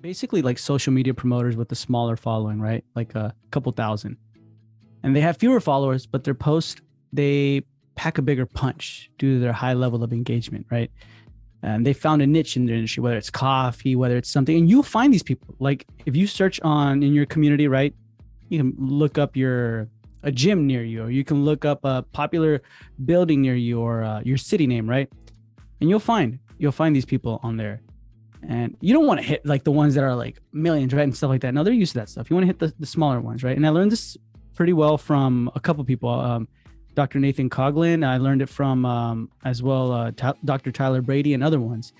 basically like social media promoters with a smaller following, right? Like a couple thousand. And they have fewer followers, but their posts, they pack a bigger punch due to their high level of engagement, right? And they found a niche in their industry, whether it's coffee, whether it's something, and you'll find these people. Like if you search on in your community, right? You can look up a gym near you, or you can look up a popular building near you, or your city name, right? And you'll find these people on there. And you don't want to hit like the ones that are like millions, right? And stuff like that. No, they're used to that stuff. You want to hit the smaller ones, right? And I learned this pretty well from a couple people. Dr. Nathan Coughlin. I learned it from as well Dr. Tyler Brady and other ones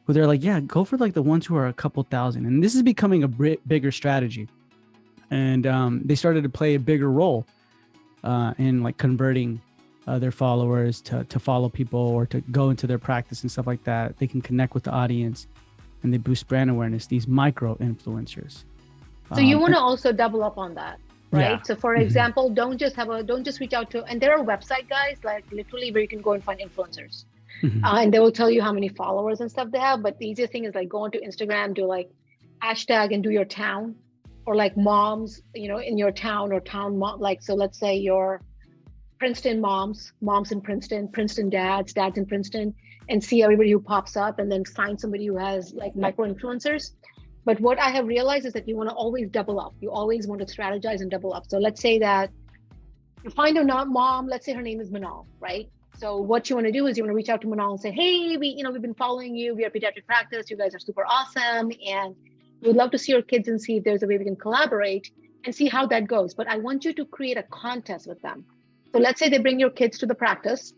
who they're like, yeah, go for like the ones who are a couple thousand. And this is becoming a bigger strategy. And they started to play a bigger role in like converting their followers to follow people or to go into their practice and stuff like that. They can connect with the audience and they boost brand awareness, these micro influencers. So you want to also double up on that, right? Yeah. So for example, don't just reach out to, and there are website guys like literally where you can go and find influencers and they will tell you how many followers and stuff they have. But the easiest thing is like go onto Instagram, do like hashtag and do your town or like moms, in your town or town mom. Like, so let's say your Princeton moms in Princeton dads in Princeton, and see everybody who pops up and then find somebody who has like micro influencers. But what I have realized is that you want to always double up. You always want to strategize and double up. So let's say that you find a mom, let's say her name is Minal, right? So what you want to do is you want to reach out to Minal and say, hey, we've been following you. We are pediatric practice. You guys are super awesome. And we'd love to see your kids and see if there's a way we can collaborate and see how that goes. But I want you to create a contest with them. So let's say they bring your kids to the practice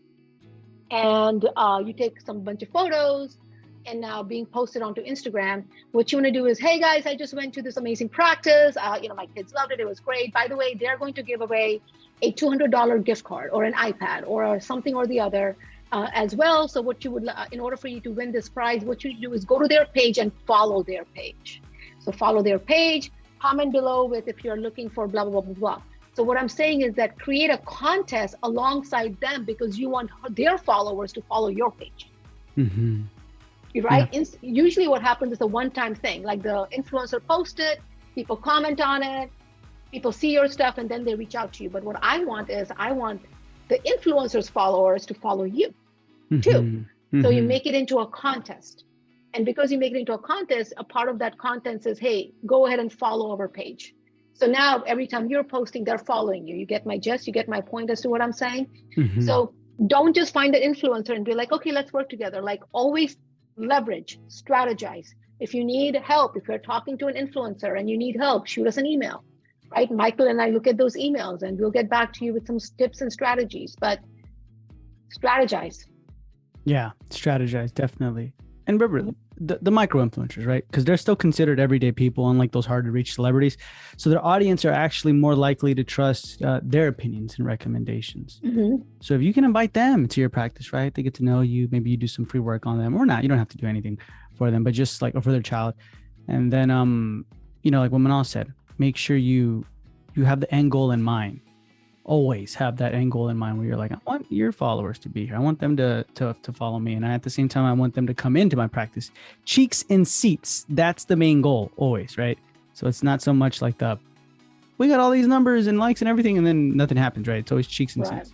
and you take some bunch of photos and now being posted onto Instagram. What you want to do is, hey guys, I just went to this amazing practice. My kids loved it. It was great. By the way, they're going to give away a $200 gift card or an iPad or something or the other as well. So what you would, in order for you to win this prize, what you do is go to their page and follow their page. So follow their page, comment below with if you're looking for blah, blah, blah, blah, blah. So what I'm saying is that create a contest alongside them because you want their followers to follow your page. Mm-hmm. Right? Yeah. Usually what happens is a one-time thing, like the influencer posted, people comment on it, people see your stuff, and then they reach out to you. But what I want the influencer's followers to follow you too. Mm-hmm. So you make it into a contest. And because you make it into a contest, a part of that content says, hey, go ahead and follow our page. So now every time you're posting, they're following you. You get my gist, you get my point as to what I'm saying. Mm-hmm. So don't just find an influencer and be like, okay, let's work together. Like always leverage, strategize. If you need help, if you're talking to an influencer and you need help, shoot us an email, right? Michael and I look at those emails and we'll get back to you with some tips and strategies, but strategize. Yeah, strategize, definitely. And remember, the micro influencers, right? Because they're still considered everyday people, unlike those hard to reach celebrities. So their audience are actually more likely to trust their opinions and recommendations. Mm-hmm. So if you can invite them to your practice, right? They get to know you. Maybe you do some free work on them or not. You don't have to do anything for them, but just like, or for their child. And then, like what Minal said, make sure you have the end goal in mind. Always have that end goal in mind where you're like, I want your followers to be here. I want them to follow me. And at the same time, I want them to come into my practice. Cheeks and seats. That's the main goal always, right? So it's not so much like we got all these numbers and likes and everything, and then nothing happens, right? It's always cheeks and seats.